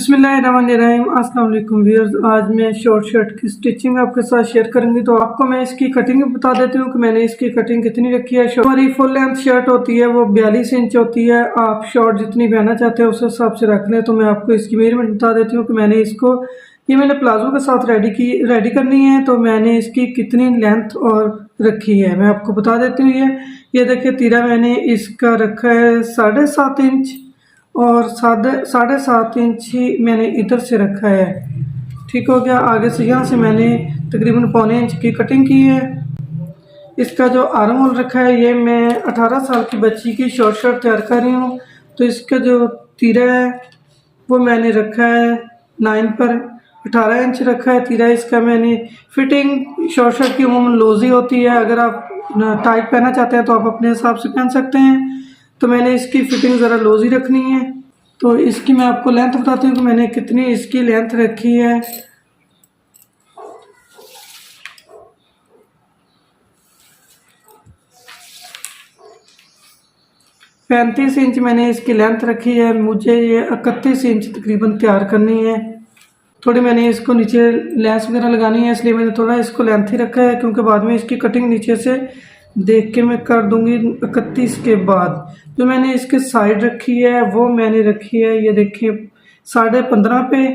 बिस्मिल्लाहिर्रहमानिर्रहीम। अस्सलाम वालेकुम व्यूअर्स। आज मैं शॉर्ट शर्ट की स्टिचिंग आपके साथ शेयर करूंगी। तो आपको मैं इसकी कटिंग बता देती हूँ कि मैंने इसकी कटिंग कितनी रखी है। हमारी फुल लेंथ शर्ट होती है वो 42 इंच होती है। आप शॉर्ट जितनी पहनना चाहते हैं उस हिसाब से रख लें। तो मैं आपको इसकी मेजरमेंट बता देती हूँ कि मैंने इसको ये मैंने प्लाजो के साथ रेडी करनी है। तो मैंने इसकी कितनी लेंथ और रखी है मैं आपको बता देती हूँ। ये देखिए तीरा मैंने इसका रखा है 7.5 इंच और 7.5 इंच ही मैंने इधर से रखा है। ठीक हो गया। आगे से यहाँ से मैंने तकरीबन 1.25 इंच की कटिंग की है। इसका जो आर्म होल रखा है ये मैं 18 साल की बच्ची की शॉर्ट शर्ट तैयार कर रही हूँ। तो इसका जो तीरा है वो मैंने रखा है 9 पर। 18 इंच रखा है तीरा इसका मैंने। फिटिंग शॉर्ट शर्ट की उम्र लूज ही होती है। अगर आप टाइट पहनना चाहते हैं तो आप अपने हिसाब से पहन सकते हैं। तो मैंने इसकी फिटिंग ज़रा लूज ही रखनी है। तो इसकी मैं आपको लेंथ बताती हूँ कि मैंने कितनी इसकी लेंथ रखी है। पैंतीस इंच मैंने इसकी लेंथ रखी है। मुझे ये 31 इंच तकरीबन तैयार करनी है। थोड़ी मैंने इसको नीचे लेस वगैरह लगानी है इसलिए मैंने थोड़ा इसको लेंथ ही रखा है, क्योंकि बाद में इसकी कटिंग नीचे से देख के मैं कर दूंगी 31 के बाद। जो मैंने इसके साइड रखी है वो मैंने रखी है ये देखिए 15.5 पे,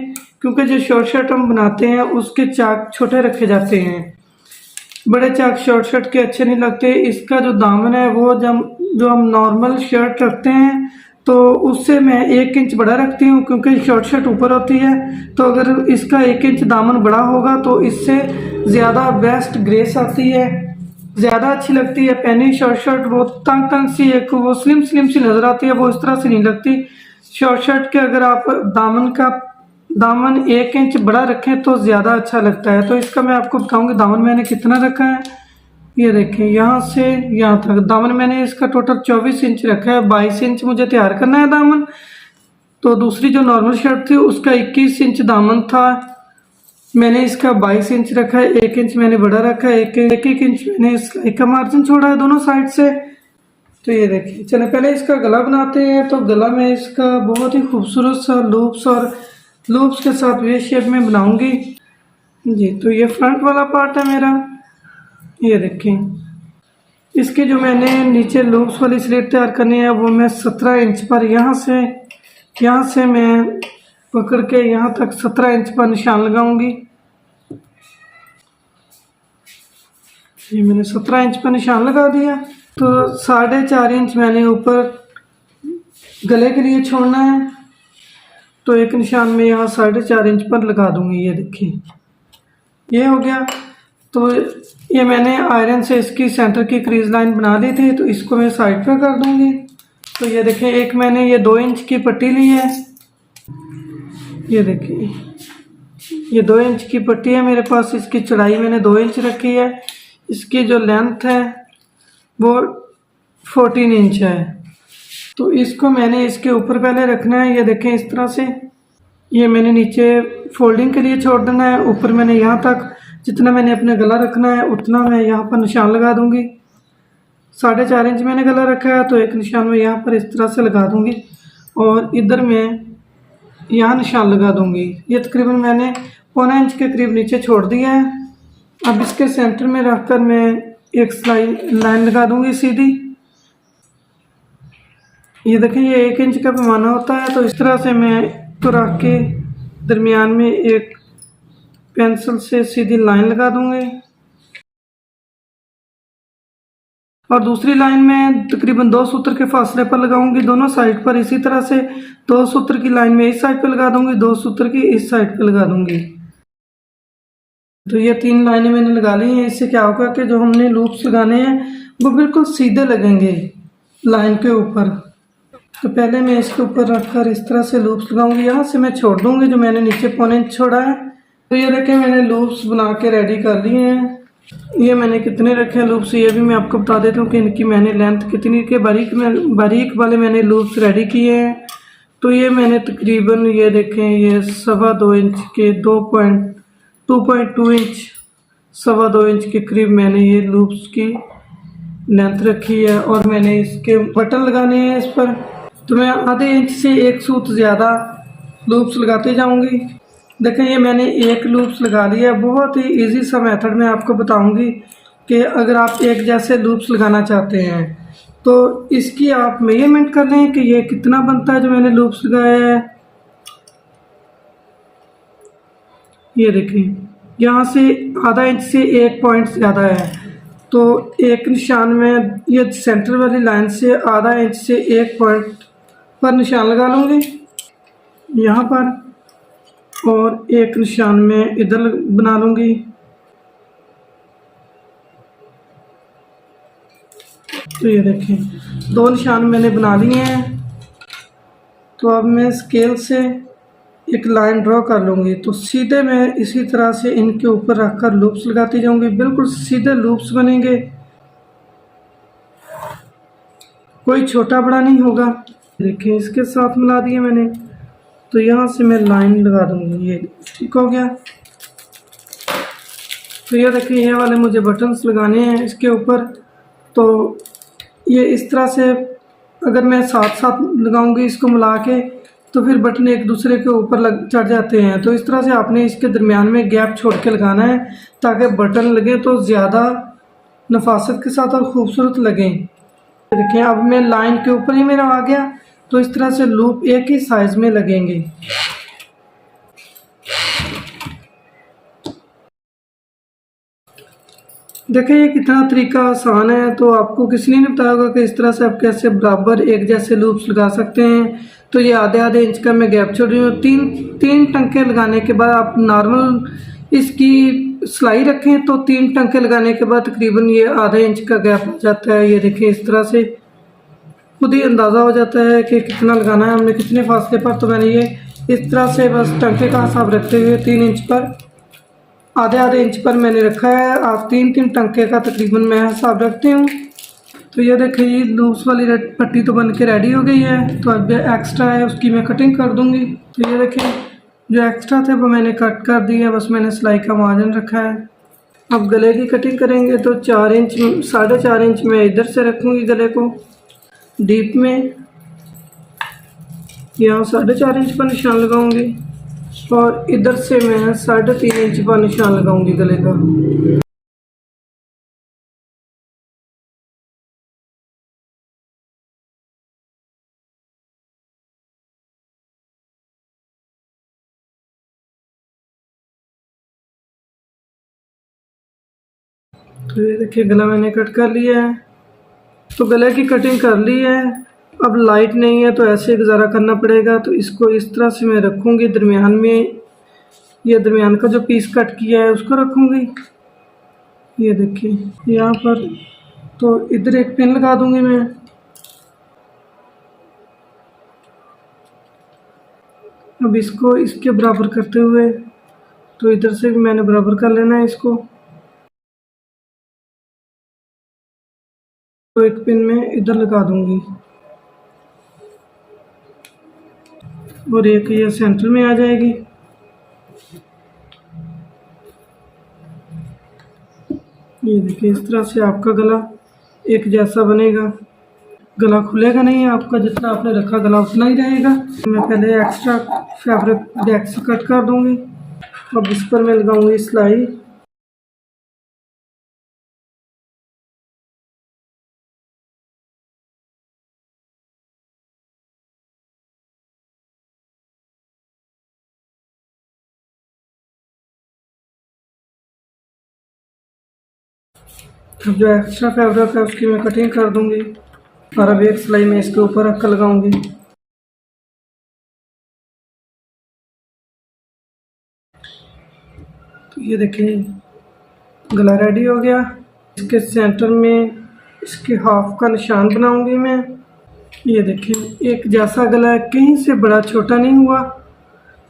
क्योंकि जो शॉर्ट शर्ट हम बनाते हैं उसके चाक छोटे रखे जाते हैं। बड़े चाक शॉर्ट शर्ट के अच्छे नहीं लगते। इसका जो दामन है वो जब जो हम नॉर्मल शर्ट रखते हैं तो उससे मैं 1 इंच बड़ा रखती हूँ, क्योंकि शॉर्ट शर्ट ऊपर होती है। तो अगर इसका 1 इंच दामन बड़ा होगा तो इससे ज़्यादा बेस्ट ग्रेस आती है, ज़्यादा अच्छी लगती है। पहनी शॉर्ट शर्ट वो तंग सी एक वो स्लिम सी नज़र आती है, वो इस तरह से नहीं लगती। शॉर्ट शर्ट के अगर आप दामन 1 इंच बड़ा रखें तो ज़्यादा अच्छा लगता है। तो इसका मैं आपको बताऊंगी दामन मैंने कितना रखा है। ये देखें यहाँ से यहाँ तक दामन मैंने इसका टोटल 24 इंच रखा है। 22 इंच मुझे तैयार करना है दामन। तो दूसरी जो नॉर्मल शर्ट थी उसका 21 इंच दामन था, मैंने इसका 22 इंच रखा है। 1 इंच मैंने बड़ा रखा है। एक इंच मैंने सिलाई का मार्जिन छोड़ा है दोनों साइड से। तो ये देखिए चले पहले इसका गला बनाते हैं। तो गला में इसका बहुत ही खूबसूरत सा लूप्स के साथ वे शेप में बनाऊंगी जी। तो ये फ्रंट वाला पार्ट है मेरा। ये देखें इसके जो मैंने नीचे लूप्स वाली स्लीट तैयार करनी है वो मैं 17 इंच पर यहाँ से मैं पकड़ के यहाँ तक 17 इंच पर निशान लगाऊंगी। ये मैंने 17 इंच पर निशान लगा दिया। तो 4.5 इंच मैंने ऊपर गले के लिए छोड़ना है। तो एक निशान में यहाँ 4.5 इंच पर लगा दूंगी। ये देखिए ये हो गया। तो ये मैंने आयरन से इसकी सेंटर की क्रीज लाइन बना ली थी, तो इसको मैं साइड पर कर दूंगी। तो ये देखिए एक मैंने ये 2 इंच की पट्टी ली है। ये देखिए ये 2 इंच की पट्टी है मेरे पास। इसकी चौड़ाई मैंने 2 इंच रखी है। इसकी जो लेंथ है वो 14 इंच है। तो इसको मैंने इसके ऊपर पहले रखना है। ये देखें इस तरह से ये मैंने नीचे फोल्डिंग के लिए छोड़ देना है। ऊपर मैंने यहाँ तक जितना मैंने अपने गला रखना है उतना मैं यहाँ पर निशान लगा दूंगी। 4.5 इंच मैंने गला रखा है तो एक निशान में यहाँ पर इस तरह से लगा दूंगी और इधर मैं यहाँ निशान लगा दूंगी। ये तकरीबन मैंने 1.25 इंच के करीब नीचे छोड़ दिया है। अब इसके सेंटर में रखकर मैं एक लाइन लगा दूंगी सीधी। ये देखें ये 1 इंच का पैमाना होता है। तो इस तरह से मैं तो रख के दरमियान में एक पेंसिल से सीधी लाइन लगा दूंगी और दूसरी लाइन में तकरीबन 2 सूत्र के फासले पर लगाऊंगी दोनों साइड पर। इसी तरह से 2 सूत्र की लाइन में इस साइड पर लगा दूंगी, 2 सूत्र की इस साइड पर लगा दूंगी। तो ये 3 लाइनें मैंने लगा ली हैं। इससे क्या होगा कि जो हमने लूप्स लगाने हैं वो बिल्कुल सीधे लगेंगे लाइन के ऊपर। तो पहले मैं इसके ऊपर रखकर इस तरह से लूप्स लगाऊंगी। यहाँ से मैं छोड़ दूंगी जो मैंने नीचे 1.25 इंच छोड़ा है। तो ये देखें मैंने लूप्स बना के रेडी कर लिए हैं। ये मैंने कितने रखे हैं लूप्स ये भी मैं आपको बता देता हूँ कि इनकी मैंने लेंथ कितनी के बारीक वाले मैंने लूप्स रेडी किए हैं। तो ये मैंने तकरीबन ये देखें ये 2.25 इंच के 2.2 इंच 2.25 इंच के करीब मैंने ये लूप्स की लेंथ रखी है और मैंने इसके बटन लगाने हैं इस पर। तो मैं आधे इंच से 1 सूत ज़्यादा लूप्स लगाती जाऊंगी। देखें ये मैंने एक लूप्स लगा लिया। बहुत ही इजी सा मेथड मैं आपको बताऊंगी कि अगर आप एक जैसे लूप्स लगाना चाहते हैं तो इसकी आप मेजरमेंट कर लें कि ये कितना बनता है जो मैंने लूप्स लगाया है। ये देखें यहाँ से आधा इंच से 1 पॉइंट ज़्यादा है, तो एक निशान में ये सेंटर वाली लाइन से आधा इंच से 1 पॉइंट पर निशान लगा लूँगी यहाँ पर, और एक निशान में इधर बना लूँगी। तो ये देखें 2 निशान मैंने बना लिए हैं। तो अब मैं स्केल से एक लाइन ड्रॉ कर लूँगी। तो सीधे मैं इसी तरह से इनके ऊपर रखकर लूप्स लगाती जाऊँगी। बिल्कुल सीधे लूप्स बनेंगे, कोई छोटा बड़ा नहीं होगा। देखें इसके साथ मिला दिए मैंने। तो यहाँ से मैं लाइन लगा दूँगी। ये ठीक हो गया। तो ये देखिए ये वाले मुझे बटन्स लगाने हैं इसके ऊपर। तो ये इस तरह से अगर मैं साथ साथ लगाऊंगी इसको मिला के तो फिर बटन एक दूसरे के ऊपर लग चढ़ जाते हैं। तो इस तरह से आपने इसके दरमियान में गैप छोड़ के लगाना है ताकि बटन लगे तो ज़्यादा नफासत के साथ और ख़ूबसूरत लगें। देखिए अब मैं लाइन के ऊपर ही मेरा आ गया। तो इस तरह से लूप एक ही साइज़ में लगेंगे। देखिए ये कितना तरीका आसान है। तो आपको किसी ने बताया होगा कि इस तरह से आप कैसे बराबर एक जैसे लूप्स लगा सकते हैं। तो ये आधे आधे इंच का मैं गैप छोड़ रही हूँ। तीन टंके लगाने के बाद आप नॉर्मल इसकी सिलाई रखें तो 3 टंके लगाने के बाद तकरीबन ये आधे इंच का गैप हो जाता है। ये देखें इस तरह से खुद ही अंदाज़ा हो जाता है कि कितना लगाना है हमने, कितने फासले पर। तो मैंने ये इस तरह से बस टंके का हिसाब रखते हुए 3 इंच पर आधे आधे इंच पर मैंने रखा है। आप 3 टंके का तकरीबन मैं हिसाब रखती हूँ। तो ये देखिए ये लूप्स वाली पट्टी तो बन के रेडी हो गई है। तो अब जो एक्स्ट्रा है उसकी मैं कटिंग कर दूँगी। तो ये देखिए जो एक्स्ट्रा थे वो मैंने कट कर दिया, बस मैंने सिलाई का मार्जिन रखा है। अब गले की कटिंग करेंगे तो 4 इंच 4.5 इंच मैं इधर से रखूँगी गले को डीप में, यहाँ 4.5 इंच पर निशान लगाऊंगी और इधर से मैं 3.5 इंच पर निशान लगाऊंगी गले का। तो ये देखिए गला मैंने कट कर लिया है। तो गले की कटिंग कर ली है। अब लाइट नहीं है तो ऐसे गुजारा करना पड़ेगा। तो इसको इस तरह से मैं रखूँगी दरमियान में, ये दरमियान का जो पीस कट किया है उसको रखूँगी। ये देखिए यहाँ पर। तो इधर एक पिन लगा दूँगी मैं। अब इसको इसके बराबर करते हुए तो इधर से भी मैंने बराबर कर लेना है इसको। तो एक पिन में इधर लगा दूँगी और एक ये सेंटर में आ जाएगी। ये देखिए इस तरह से आपका गला एक जैसा बनेगा। गला खुलेगा नहीं, आपका जितना आपने रखा गला उतना ही रहेगा। मैं पहले एक्स्ट्रा फैब्रिक बैक से कट कर दूँगी। अब इस पर मैं लगाऊँगी सिलाई। अब जो एक्स्ट्रा फैब्रिक है उसकी मैं कटिंग कर दूँगी और अब एक सिलाई मैं इसके ऊपर रख कर लगाऊँगी। तो ये देखिए गला रेडी हो गया। इसके सेंटर में इसके हाफ का निशान बनाऊंगी मैं। ये देखिए एक जैसा गला है, कहीं से बड़ा छोटा नहीं हुआ।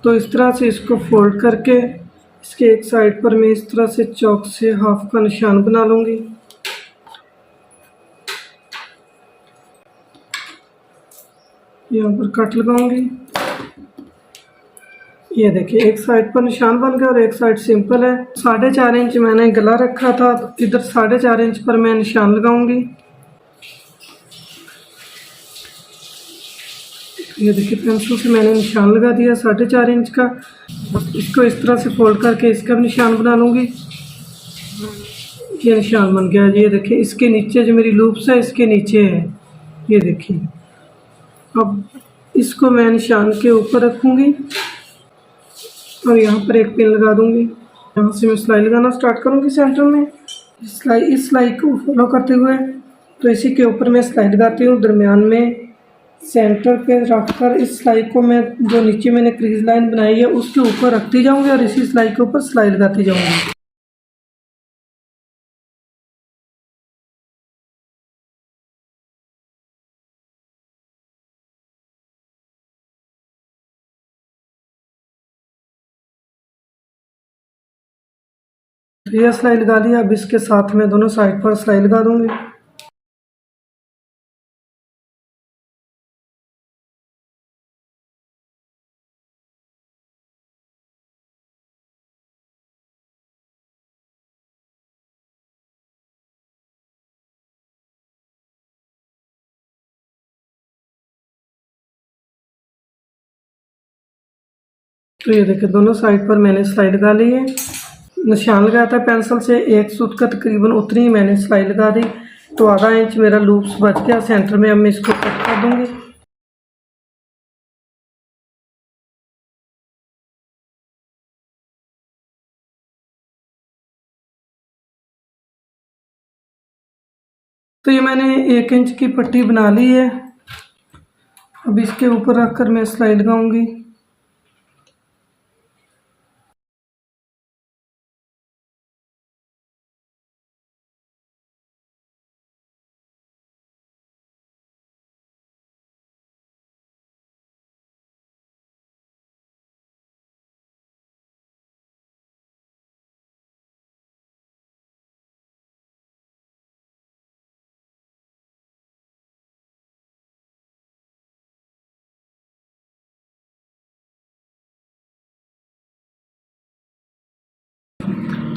तो इस तरह से इसको फोल्ड करके इसके एक साइड पर मैं इस तरह से चौक से हाफ का निशान बना लूँगी। यहाँ पर कट लगाऊंगी। ये देखिए एक साइड पर निशान बन गया और एक साइड सिंपल है। 4.5 इंच मैंने गला रखा था, तो इधर 4.5 इंच पर मैं निशान लगाऊंगी। ये देखिए पेंसिल से मैंने निशान लगा दिया 4.5 इंच का। इसको इस तरह से फोल्ड करके इसका भी निशान बना लूँगी। ये निशान बन गया। ये देखिए इसके नीचे जो मेरी लूप्स है इसके नीचे है, ये देखिए। अब इसको मैं निशान के ऊपर रखूँगी और यहाँ पर एक पिन लगा दूँगी। यहाँ से मैं सिलाई लगाना स्टार्ट करूँगी सेंटर में। इस सिलाई को फॉलो करते हुए तो इसी के ऊपर मैं सिलाई लगाती हूँ। दरमियान में सेंटर पे रखकर इस सिलाई को मैं जो नीचे मैंने क्रीज लाइन बनाई है उसके ऊपर रखती जाऊँगी और इसी सिलाई के ऊपर सिलाई लगाती जाऊँगी। तो यह सिलाई लगा लिया। अब इसके साथ में दोनों साइड पर सिलाई लगा दूँगी। तो ये देखिए दोनों साइड पर मैंने सिलाई लगा ली है। निशान लगाया था पेंसिल से, एक सूत का तकरीबन उतनी ही मैंने सिलाई लगा दी। तो आधा इंच मेरा लूप्स बच गया सेंटर में। अब मैं इसको कट कर दूंगी। तो ये मैंने 1 इंच की पट्टी बना ली है। अब इसके ऊपर रखकर मैं सिलाई लगाऊंगी।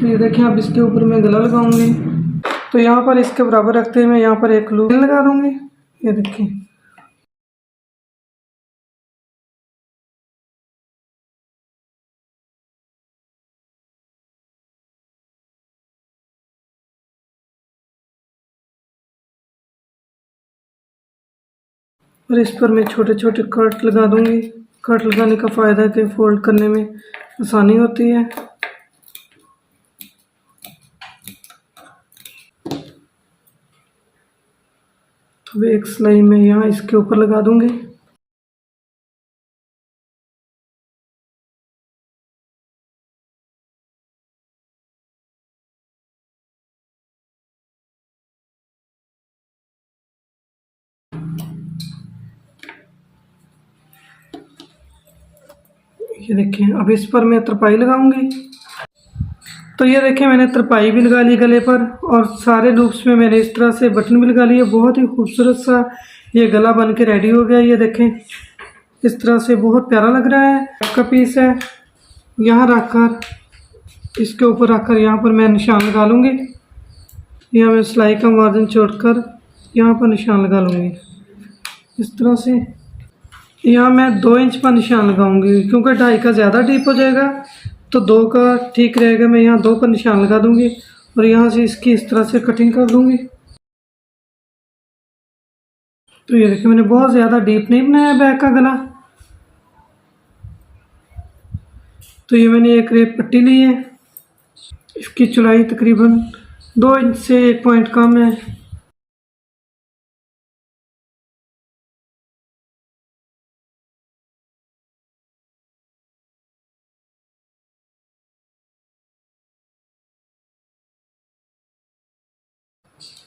तो ये देखिए अब इसके ऊपर मैं गला लगाऊंगी। तो यहाँ पर इसके बराबर रखते हुए मैं यहाँ पर एक लूप लगा दूंगी। ये देखिए और इस पर मैं छोटे छोटे कट लगा दूंगी। कट लगाने का फ़ायदा है कि फोल्ड करने में आसानी होती है। तो एक सिलाई में यहाँ इसके ऊपर लगा दूंगी। ये देखिए अब इस पर मैं तरपाई लगाऊंगी। तो ये देखिए मैंने तरपाई भी लगा ली गले पर और सारे लूप्स में मैंने इस तरह से बटन भी लगा लिए। बहुत ही खूबसूरत सा ये गला बन के रेडी हो गया। ये देखें इस तरह से बहुत प्यारा लग रहा है। का पीस है, यहाँ रखकर इसके ऊपर रखकर यहाँ पर मैं निशान लगा लूँगी। यहाँ मैं सिलाई का मार्जिन छोड़कर यहाँ पर निशान लगा लूँगी इस तरह से। यहाँ मैं 2 इंच पर निशान लगाऊंगी क्योंकि 2.5 का ज़्यादा डीप हो जाएगा तो 2 का ठीक रहेगा। मैं यहाँ 2 पर निशान लगा दूंगी और यहाँ से इसकी इस तरह से कटिंग कर दूंगी। तो ये देखिए मैंने बहुत ज़्यादा डीप नहीं बनाया बैक का गला। तो ये मैंने एक रेप पट्टी ली है। इसकी चौड़ाई तकरीबन 2 इंच से 1 पॉइंट कम है।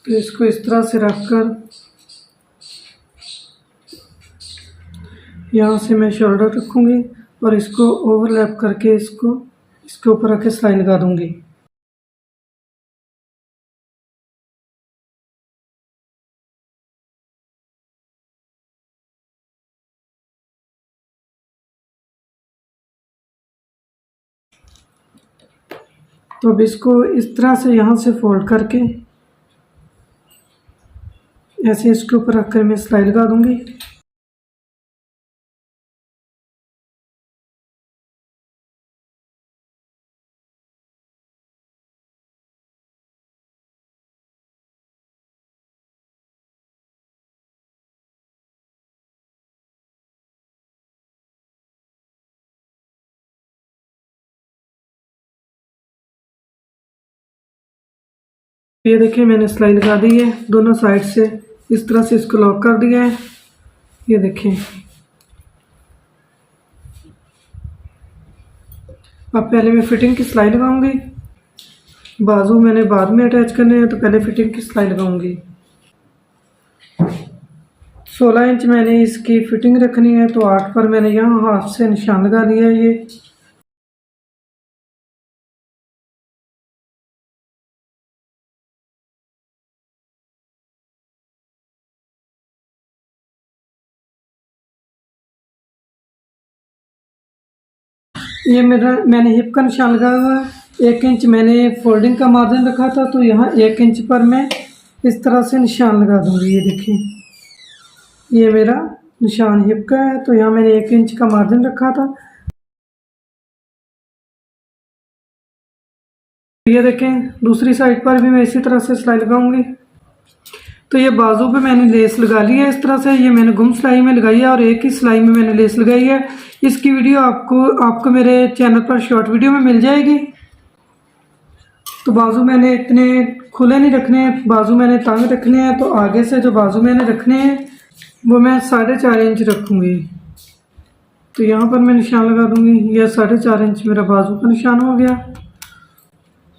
तो इसको इस तरह से रखकर यहाँ से मैं शोल्डर रखूँगी और इसको ओवरलैप करके इसको इसके ऊपर रख के सिलाई लगा दूँगी। तो अब इसको इस तरह से यहाँ से फोल्ड करके ऐसे इसके ऊपर रखकर मैं सिलाई लगा दूँगी। ये देखिए मैंने सिलाई लगा दी है दोनों साइड से, इस तरह से इसको लॉक कर दिया है। ये देखिए, अब पहले मैं फिटिंग की सिलाई लगाऊंगी। बाजू मैंने बाद में अटैच करने हैं, तो पहले फिटिंग की सिलाई लगाऊंगी। 16 इंच मैंने इसकी फिटिंग रखनी है, तो 8 पर मैंने यहाँ हाथ से निशान लगा दिया है। ये मेरा मैंने हिप का निशान लगाया हुआ है। 1 इंच मैंने फोल्डिंग का मार्जिन रखा था, तो यहाँ 1 इंच पर मैं इस तरह से निशान लगा दूंगी। ये देखिए, ये मेरा निशान हिप का है, तो यहाँ मैंने 1 इंच का मार्जिन रखा था। ये देखें, दूसरी साइड पर भी मैं इसी तरह से सिलाई लगाऊंगी। तो ये बाजू पे मैंने लेस लगा ली है इस तरह से। ये मैंने गुम सिलाई में लगाई है और एक ही सिलाई में मैंने लेस लगाई है। इसकी वीडियो आपको मेरे चैनल पर शॉर्ट वीडियो में मिल जाएगी। तो बाजू मैंने इतने खुले नहीं रखने हैं, बाजू मैंने तंग रखने हैं। तो आगे से जो बाजू मैंने रखने हैं वो मैं 4.5 इंच रखूँगी। तो यहाँ पर मैं निशान लगा दूँगी। यह 4.5 इंच मेरा बाजू का निशान हो गया।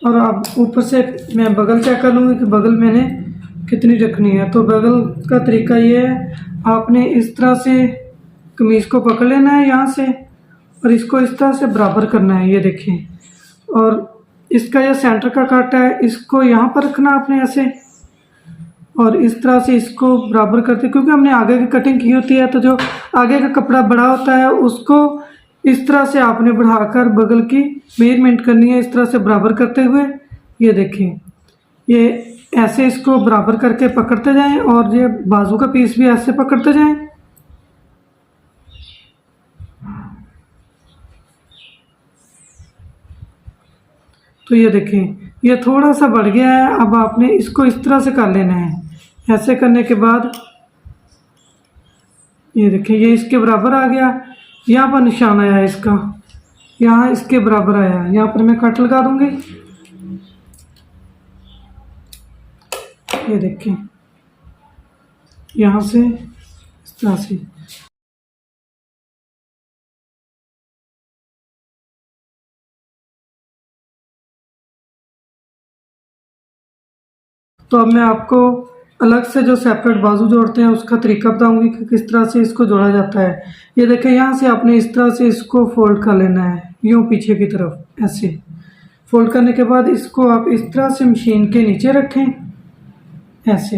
और अब ऊपर से मैं बगल चेक कर लूँगी कि बगल मैंने कितनी रखनी है। तो बगल का तरीका ये है, आपने इस तरह से कमीज़ को पकड़ लेना है यहाँ से और इसको इस तरह से बराबर करना है। ये देखें, और इसका ये सेंटर का कट है, इसको यहाँ पर रखना आपने ऐसे, और इस तरह से इसको बराबर करते, क्योंकि हमने आगे की कटिंग की होती है, तो जो आगे का कपड़ा बड़ा होता है उसको इस तरह से आपने बढ़ाकर बगल की मेजरमेंट करनी है, इस तरह से बराबर करते हुए। ये देखिए, ये ऐसे इसको बराबर करके पकड़ते जाएं और ये बाजू का पीस भी ऐसे पकड़ते जाएं। तो ये देखें, ये थोड़ा सा बढ़ गया है। अब आपने इसको इस तरह से कर लेना है। ऐसे करने के बाद ये देखिए, ये इसके बराबर आ गया। यहाँ पर निशान आया है इसका, यहाँ इसके बराबर आया। यहाँ पर मैं कट लगा दूंगी। ये देखिए, यहाँ से इस तरह से। तो अब मैं आपको अलग से जो सेपरेट बाजू जोड़ते हैं उसका तरीका बताऊंगी कि किस तरह से इसको जोड़ा जाता है। ये देखें, यहाँ से आपने इस तरह से इसको फोल्ड कर लेना है, यूँ पीछे की तरफ ऐसे। फोल्ड करने के बाद इसको आप इस तरह से मशीन के नीचे रखें ऐसे।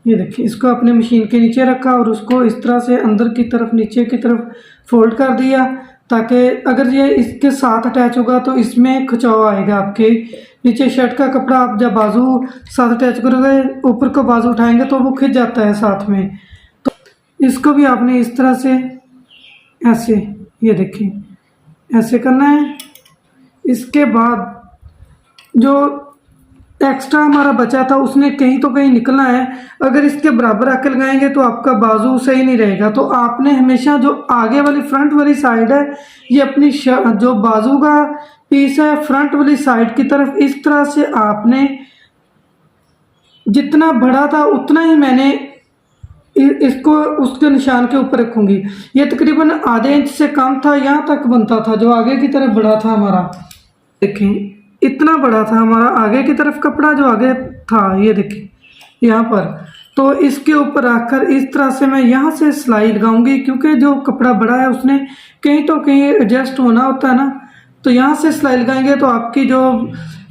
ये देखिए, इसको आपने मशीन के नीचे रखा और उसको इस तरह से अंदर की तरफ नीचे की तरफ फोल्ड कर दिया, ताकि अगर ये इसके साथ अटैच होगा तो इसमें खिंचाव आएगा। आपके नीचे शर्ट का कपड़ा आप जब बाजू साथ अटैच करोगे, ऊपर को बाजू उठाएंगे तो वो खिंच जाता है साथ में। तो इसको भी आपने इस तरह से ऐसे, ये देखिए, ऐसे करना है। इसके बाद जो एक्स्ट्रा हमारा बचा था उसने कहीं तो कहीं निकलना है। अगर इसके बराबर आके लगाएंगे तो आपका बाजू सही नहीं रहेगा। तो आपने हमेशा जो आगे वाली फ्रंट वाली साइड है, ये अपनी जो बाजू का पीस है फ्रंट वाली साइड की तरफ इस तरह से आपने, जितना बड़ा था उतना ही मैंने इसको उसके निशान के ऊपर रखूंगी। ये तकरीबन आधे इंच से कम था, यहाँ तक बनता था। जो आगे की तरफ बड़ा था हमारा, देखें, इतना बड़ा था हमारा आगे की तरफ कपड़ा जो आगे था। ये देखिए यहाँ पर, तो इसके ऊपर रखकर इस तरह से मैं यहाँ से सिलाई लगाऊंगी, क्योंकि जो कपड़ा बड़ा है उसने कहीं तो कहीं एडजस्ट होना होता है ना। तो यहाँ से सिलाई लगाएंगे तो आपकी जो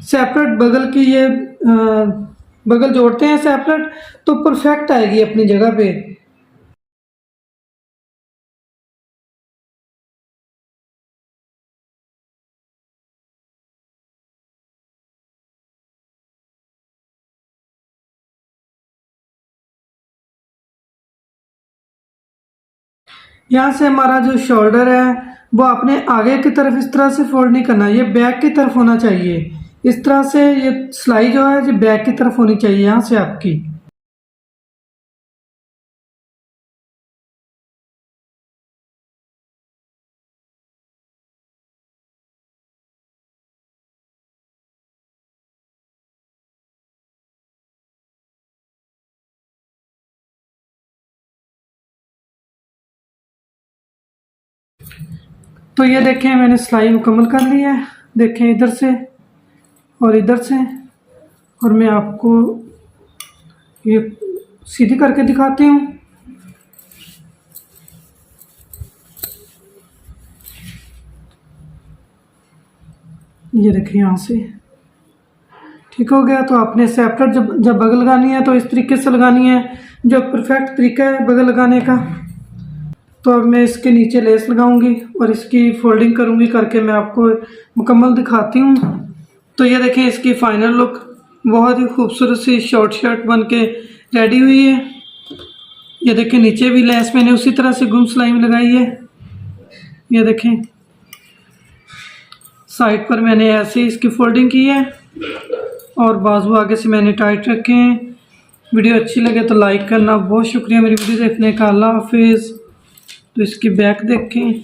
सेपरेट बगल की ये बगल जोड़ते हैं सेपरेट, तो परफेक्ट आएगी अपनी जगह पे। यहाँ से हमारा जो शोल्डर है वो आपने आगे की तरफ इस तरह से फोल्ड नहीं करना, ये बैक की तरफ होना चाहिए। इस तरह से ये सिलाई जो है ये बैक की तरफ होनी चाहिए यहाँ से आपकी। तो ये देखें मैंने सिलाई मुकम्मल कर ली है, देखें इधर से और इधर से, और मैं आपको ये सीधी करके दिखाती हूँ। ये देखिए यहाँ से ठीक हो गया। तो आपने सेपरेट जब बगल लगानी है तो इस तरीके से लगानी है, जो परफेक्ट तरीका है बगल लगाने का। तो अब मैं इसके नीचे लेस लगाऊंगी और इसकी फोल्डिंग करूंगी करके मैं आपको मुकम्मल दिखाती हूँ। तो ये देखें इसकी फाइनल लुक बहुत ही खूबसूरत सी शॉर्ट शर्ट बन के रेडी हुई है। ये देखें नीचे भी लेस मैंने उसी तरह से गुम सिलाई में लगाई है। ये देखें साइड पर मैंने ऐसे इसकी फोल्डिंग की है और बाजू आगे से मैंने टाइट रखे हैं। वीडियो अच्छी लगे तो लाइक करना। बहुत शुक्रिया मेरी वीडियो देखने का। अल्लाह हाफिज़। तो इसकी बैक देखें।